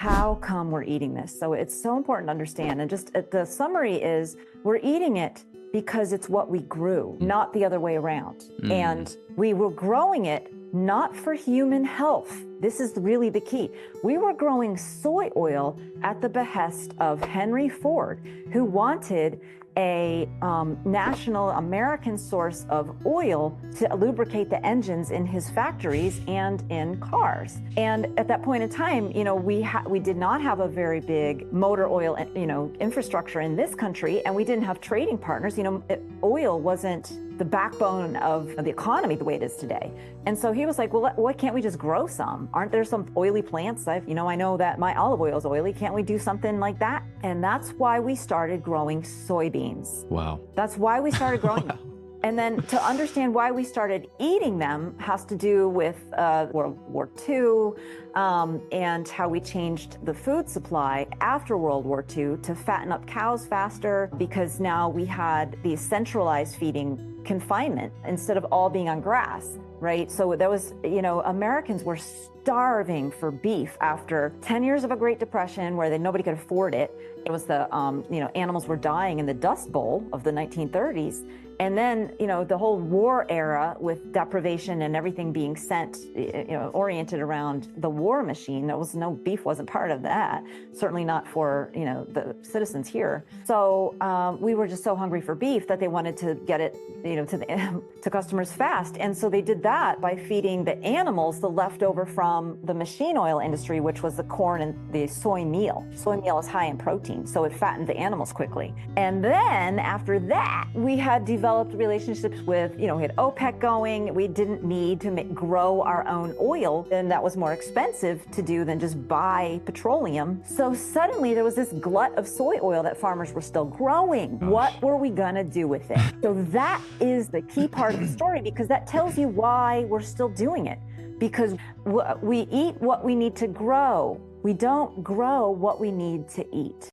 how come we're eating this? So it's so important to understand. And just the summary is we're eating it because it's what we grew, not the other way around. And we were growing it not for human health. This is really the key. We were growing soy oil at the behest of Henry Ford, who wanted a national American source of oil to lubricate the engines in his factories and in cars. And at that point in time, we did not have a very big motor oil, infrastructure in this country, and we didn't have trading partners. Oil wasn't the backbone of the economy the way it is today. And so he was like, well, why can't we just grow some? Aren't there some oily plants? I know that my olive oil is oily. Can't we do something like that? And that's why we started growing soybeans. Wow. That's why we started growing them. And then to understand why we started eating them has to do with World War II and how we changed the food supply after World War II to fatten up cows faster, because now we had the centralized feeding confinement instead of all being on grass, right? So that was, Americans were starving for beef after 10 years of a Great Depression where nobody could afford it. It was the, animals were dying in the Dust Bowl of the 1930s. And then, the whole war era with deprivation and everything being sent, oriented around the war machine. Beef wasn't part of that. Certainly not for, the citizens here. So we were just so hungry for beef that they wanted to get it, to customers fast. And so they did that by feeding the animals the leftover from the machine oil industry, which was the corn and the soy meal. Soy meal is high in protein, so it fattened the animals quickly. And then after that, we had developed relationships with, we had OPEC going. We didn't need to grow our own oil, and that was more expensive to do than just buy petroleum. So suddenly there was this glut of soy oil that farmers were still growing. Gosh. What were we gonna do with it? So that is the key part of the story, because that tells you why we're still doing it. Because we eat what we need to grow. We don't grow what we need to eat.